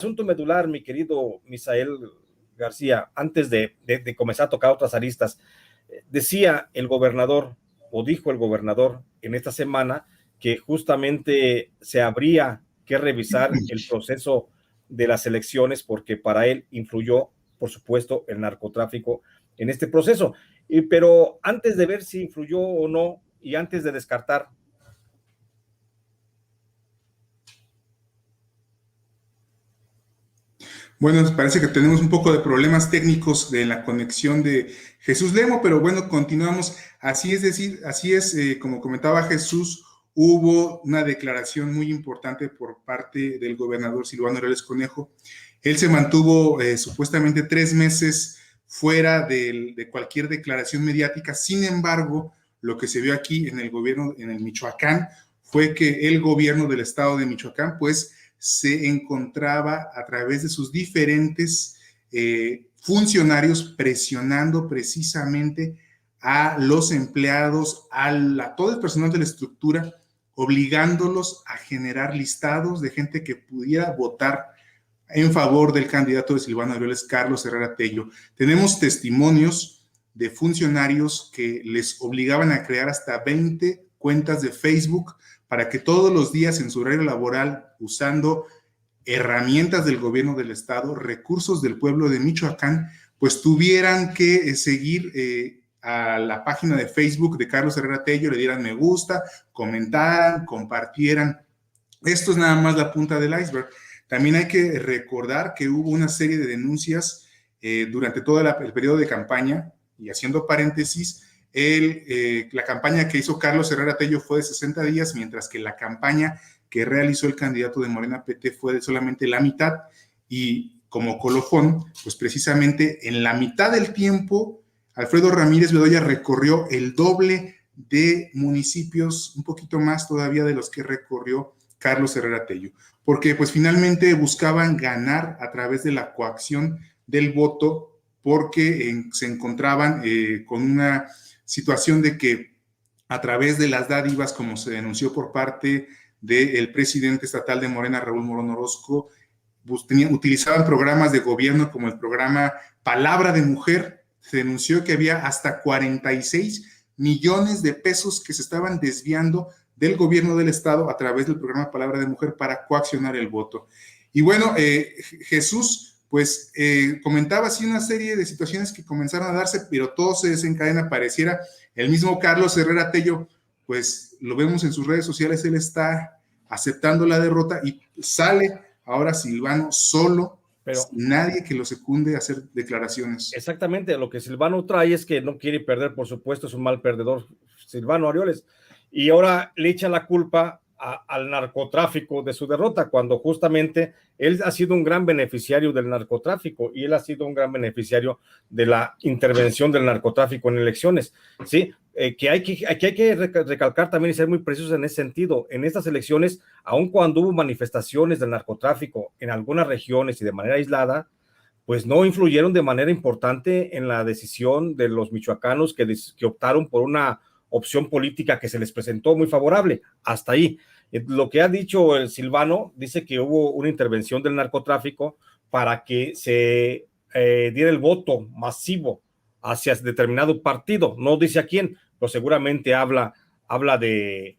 asunto medular, mi querido Misael García, antes de comenzar a tocar otras aristas, decía el gobernador, o dijo el gobernador en esta semana, que justamente se habría que revisar el proceso de las elecciones porque para él influyó, por supuesto, el narcotráfico en este proceso. Pero antes de ver si influyó o no, y antes de descartar, bueno, parece que tenemos un poco de problemas técnicos de la conexión de Jesús Lemo, pero bueno, continuamos. Así es decir, así es, como comentaba Jesús, hubo una declaración muy importante por parte del gobernador Silvano Aureoles Conejo. Él se mantuvo supuestamente 3 meses fuera de cualquier declaración mediática. Sin embargo, lo que se vio aquí en el gobierno, en el Michoacán, fue que el gobierno del estado de Michoacán, pues, se encontraba a través de sus diferentes funcionarios presionando precisamente a los empleados, a todo el personal de la estructura, obligándolos a generar listados de gente que pudiera votar en favor del candidato de Silvano Aureoles, Carlos Herrera Tello. Tenemos testimonios de funcionarios que les obligaban a crear hasta 20 cuentas de Facebook para que todos los días en su horario laboral, usando herramientas del gobierno del estado, recursos del pueblo de Michoacán, pues tuvieran que seguir a la página de Facebook de Carlos Herrera Tello, le dieran me gusta, comentaran, compartieran. Esto es nada más la punta del iceberg. También hay que recordar que hubo una serie de denuncias durante todo el periodo de campaña, y haciendo paréntesis, la campaña que hizo Carlos Herrera Tello fue de 60 días, mientras que la campaña que realizó el candidato de Morena PT fue de solamente la mitad, y como colofón, pues precisamente en la mitad del tiempo, Alfredo Ramírez Bedoya recorrió el doble de municipios, un poquito más todavía de los que recorrió Carlos Herrera Tello, porque pues finalmente buscaban ganar a través de la coacción del voto, porque se encontraban con una situación de que a través de las dádivas, como se denunció por parte del presidente estatal de Morena, Raúl Morón Orozco, utilizaban programas de gobierno como el programa Palabra de Mujer. Se denunció que había hasta 46 millones de pesos que se estaban desviando del gobierno del estado a través del programa Palabra de Mujer para coaccionar el voto. Y bueno, Jesús, pues comentaba así una serie de situaciones que comenzaron a darse, pero todo se desencadena, pareciera. El mismo Carlos Herrera Tello, pues lo vemos en sus redes sociales, él está aceptando la derrota y sale ahora Silvano solo, pero nadie que lo secunde a hacer declaraciones. Exactamente, lo que Silvano trae es que no quiere perder, por supuesto, es un mal perdedor, Silvano Aureoles, y ahora le echa la culpa al narcotráfico de su derrota, cuando justamente él ha sido un gran beneficiario del narcotráfico y él ha sido un gran beneficiario de la intervención del narcotráfico en elecciones, ¿sí? Que hay que recalcar también y ser muy precisos en ese sentido. En estas elecciones, aun cuando hubo manifestaciones del narcotráfico en algunas regiones y de manera aislada, pues no influyeron de manera importante en la decisión de los michoacanos que optaron por una opción política que se les presentó muy favorable. Hasta ahí. Lo que ha dicho el Silvano, dice que hubo una intervención del narcotráfico para que se diera el voto masivo hacia determinado partido. No dice a quién, pero seguramente habla de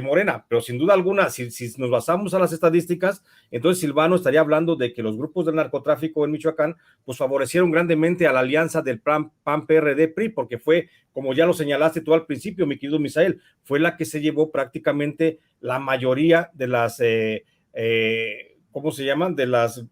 Morena, pero sin duda alguna, si nos basamos a las estadísticas, entonces Silvano estaría hablando de que los grupos del narcotráfico en Michoacán pues favorecieron grandemente a la alianza del PAN-PRD-PRI, porque fue, como ya lo señalaste tú al principio, mi querido Misael, fue la que se llevó prácticamente la mayoría de las ¿cómo se llaman? De las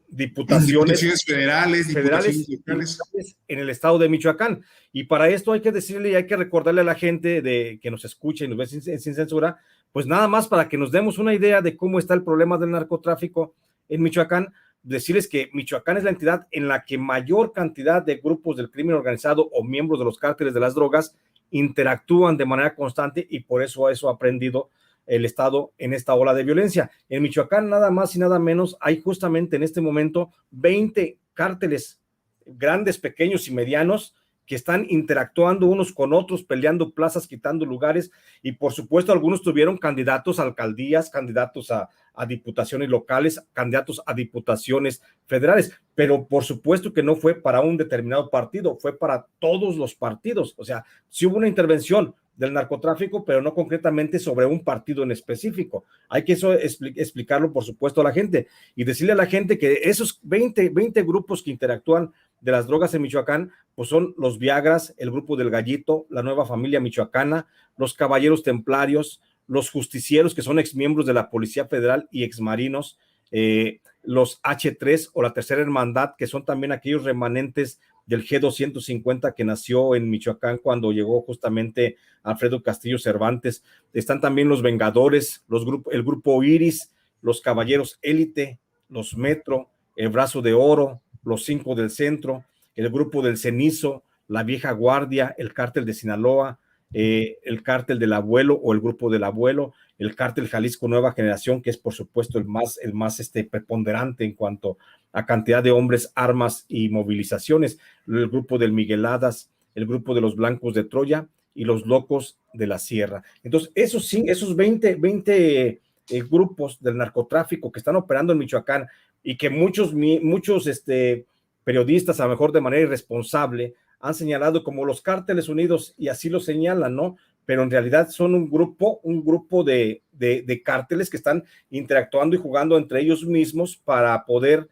diputaciones federales, diputaciones locales en el estado de Michoacán. Y para esto hay que decirle y hay que recordarle a la gente que nos escucha y nos ve sin censura, pues nada más para que nos demos una idea de cómo está el problema del narcotráfico en Michoacán, decirles que Michoacán es la entidad en la que mayor cantidad de grupos del crimen organizado o miembros de los cárteles de las drogas interactúan de manera constante, y por eso ha aprendido el estado en esta ola de violencia. En Michoacán nada más y nada menos hay justamente en este momento 20 cárteles grandes, pequeños y medianos que están interactuando unos con otros, peleando plazas, quitando lugares, y por supuesto algunos tuvieron candidatos a alcaldías, candidatos a diputaciones locales, candidatos a diputaciones federales, pero por supuesto que no fue para un determinado partido, fue para todos los partidos. O sea, sí hubo una intervención del narcotráfico, pero no concretamente sobre un partido en específico. Hay que eso explicarlo, por supuesto, a la gente y decirle a la gente que esos 20 grupos que interactúan de las drogas en Michoacán, pues son los Viagras, el grupo del Gallito, la Nueva Familia Michoacana, los Caballeros Templarios, los Justicieros, que son exmiembros de la Policía Federal y exmarinos, los H3 o la Tercera Hermandad, que son también aquellos remanentes del G250 que nació en Michoacán cuando llegó justamente Alfredo Castillo Cervantes. Están también los Vengadores, el grupo Iris, los Caballeros Élite, los Metro, el Brazo de Oro, los 5 del Centro, el grupo del Cenizo, la Vieja Guardia, el Cártel de Sinaloa, el Cártel del Abuelo o el Grupo del Abuelo, el Cártel Jalisco Nueva Generación, que es por supuesto el más preponderante en cuanto a cantidad de hombres, armas y movilizaciones, el Grupo del Migueladas, el Grupo de los Blancos de Troya y los Locos de la Sierra. Entonces, esos 20 grupos del narcotráfico que están operando en Michoacán y que muchos periodistas, a lo mejor de manera irresponsable, han señalado como los Cárteles Unidos, y así lo señalan, ¿no? Pero en realidad son un grupo de cárteles que están interactuando y jugando entre ellos mismos para poder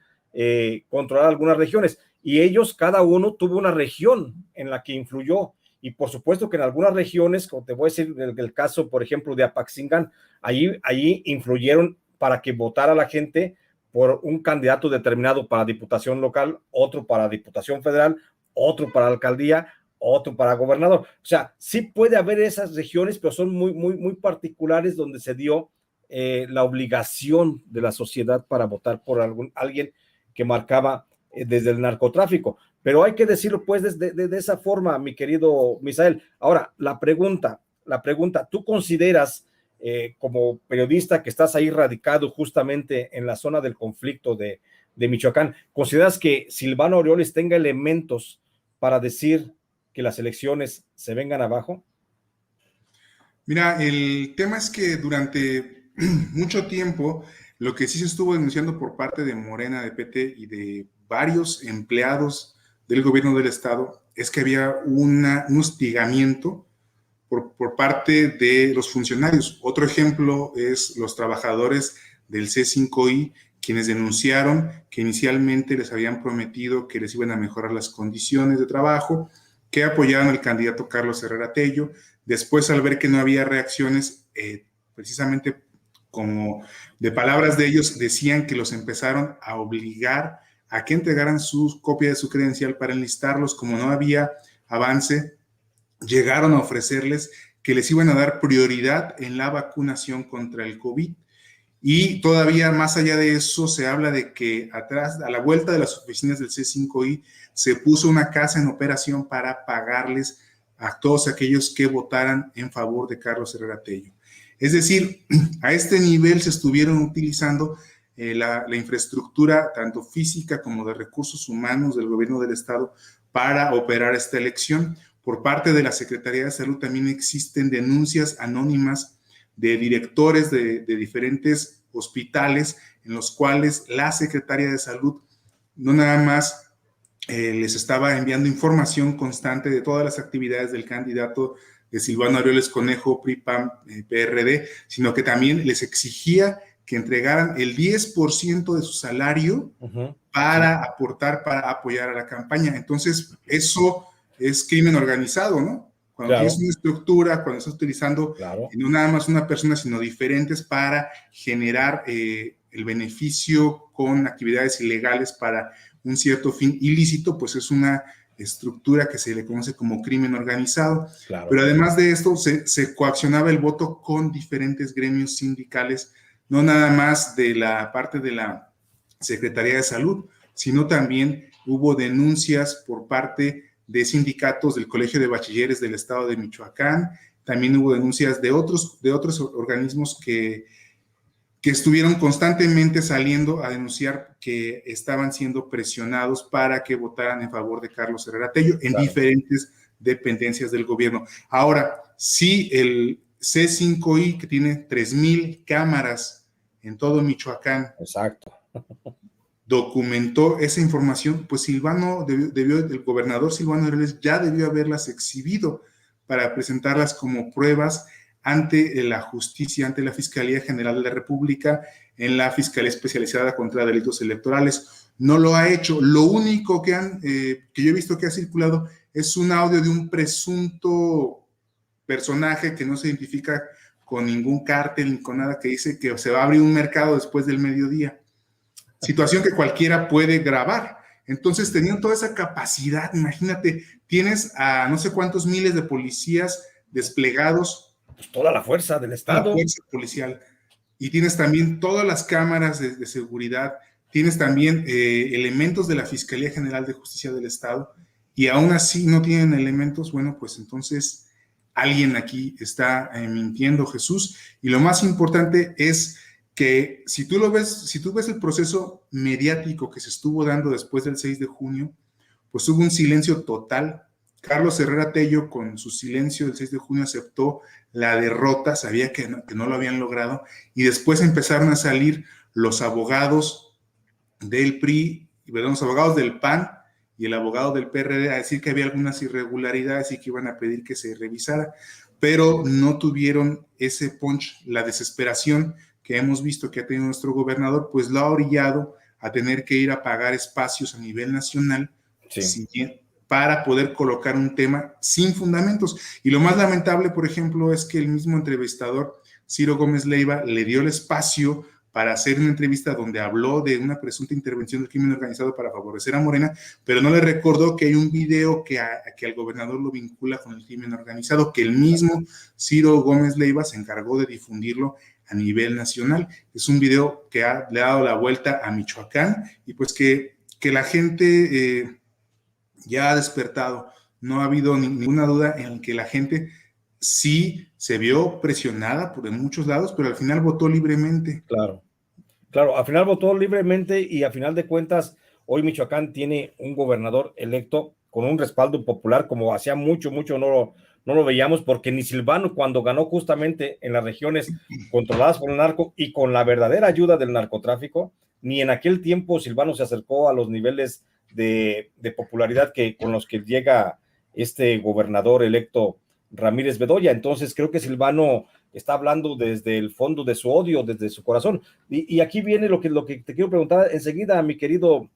controlar algunas regiones. Y ellos, cada uno tuvo una región en la que influyó. Y por supuesto que en algunas regiones, como te voy a decir, el caso, por ejemplo, de Apaxingán, ahí influyeron para que votara la gente por un candidato determinado para diputación local, otro para diputación federal, otro para alcaldía, otro para gobernador. O sea, sí puede haber esas regiones, pero son muy particulares donde se dio la obligación de la sociedad para votar por alguien que marcaba desde el narcotráfico. Pero hay que decirlo pues de esa forma, mi querido Misael. Ahora, la pregunta, ¿tú consideras como periodista que estás ahí radicado justamente en la zona del conflicto de Michoacán, consideras que Silvano Aureoles tenga elementos para decir que las elecciones se vengan abajo? Mira, el tema es que durante mucho tiempo lo que sí se estuvo denunciando por parte de Morena, de PT y de varios empleados del gobierno del estado es que había un hostigamiento por parte de los funcionarios. Otro ejemplo es los trabajadores del C5I, quienes denunciaron que inicialmente les habían prometido que les iban a mejorar las condiciones de trabajo, que apoyaron al candidato Carlos Herrera Tello. Después, al ver que no había reacciones, precisamente como de palabras de ellos, decían que los empezaron a obligar a que entregaran su copia de su credencial para enlistarlos. Como no había avance, llegaron a ofrecerles que les iban a dar prioridad en la vacunación contra el COVID. Y todavía más allá de eso, se habla de que atrás, a la vuelta de las oficinas del C5I, se puso una casa en operación para pagarles a todos aquellos que votaran en favor de Carlos Herrera Tello. Es decir, a este nivel se estuvieron utilizando la infraestructura, tanto física como de recursos humanos del gobierno del estado, para operar esta elección. Por parte de la Secretaría de Salud también existen denuncias anónimas de directores de diferentes hospitales en los cuales la Secretaría de Salud no nada más les estaba enviando información constante de todas las actividades del candidato de Silvano Aureoles Conejo, PRI, PAN, PRD, sino que también les exigía que entregaran el 10% de su salario para aportar, para apoyar a la campaña. Entonces, eso es crimen organizado, ¿no? Cuando tienes una estructura, cuando estás utilizando no nada más una persona, sino diferentes para generar el beneficio con actividades ilegales para un cierto fin ilícito, pues es una estructura que se le conoce como crimen organizado. Pero además de esto, se coaccionaba el voto con diferentes gremios sindicales, no nada más de la parte de la Secretaría de Salud, sino también hubo denuncias por parte de sindicatos del Colegio de Bachilleres del Estado de Michoacán. También hubo denuncias de otros organismos que que estuvieron constantemente saliendo a denunciar que estaban siendo presionados para que votaran en favor de Carlos Herrera Tello en Claro. diferentes dependencias del gobierno. Ahora, si el C5I, que tiene 3,000 cámaras en todo Michoacán, exacto, documentó esa información, pues Silvano el gobernador Silvano Aureoles ya debió haberlas exhibido para presentarlas como pruebas ante la justicia, ante la Fiscalía General de la República, en la Fiscalía Especializada contra Delitos Electorales. No lo ha hecho. Lo único que yo he visto que ha circulado es un audio de un presunto personaje que no se identifica con ningún cártel ni con nada, que dice que se va a abrir un mercado después del mediodía. Situación que cualquiera puede grabar. Entonces tenían toda esa capacidad. Imagínate, tienes a no sé cuántos miles de policías desplegados. Pues toda la fuerza del Estado. La fuerza policial. Y tienes también todas las cámaras de seguridad. Tienes también elementos de la Fiscalía General de Justicia del Estado. Y aún así no tienen elementos. Bueno, pues entonces alguien aquí está mintiendo, Jesús. Y lo más importante es que si tú ves el proceso mediático que se estuvo dando después del 6 de junio, pues hubo un silencio total. Carlos Herrera Tello, con su silencio del 6 de junio, aceptó la derrota, sabía que no lo habían logrado, y después empezaron a salir los abogados del PRI, los abogados del PAN y el abogado del PRD a decir que había algunas irregularidades y que iban a pedir que se revisara, pero no tuvieron ese punch, la desesperación que hemos visto que ha tenido nuestro gobernador, pues lo ha orillado a tener que ir a pagar espacios a nivel nacional, sí, para poder colocar un tema sin fundamentos. Y lo más lamentable, por ejemplo, es que el mismo entrevistador, Ciro Gómez Leiva, le dio el espacio para hacer una entrevista donde habló de una presunta intervención del crimen organizado para favorecer a Morena, pero no le recordó que hay un video que al gobernador lo vincula con el crimen organizado, que el mismo Ciro Gómez Leiva se encargó de difundirlo a nivel nacional. Es un video que le ha dado la vuelta a Michoacán y pues que la gente ya ha despertado. No ha habido ninguna duda en que la gente sí se vio presionada por muchos lados, pero al final votó libremente. Claro, claro, al final votó libremente y a final de cuentas, hoy Michoacán tiene un gobernador electo con un respaldo popular como hacía mucho no lo veíamos, porque ni Silvano, cuando ganó justamente en las regiones controladas por el narco y con la verdadera ayuda del narcotráfico, ni en aquel tiempo Silvano se acercó a los niveles de popularidad con los que llega este gobernador electo Ramírez Bedoya. Entonces creo que Silvano está hablando desde el fondo de su odio, desde su corazón. Y aquí viene lo que te quiero preguntar enseguida, mi querido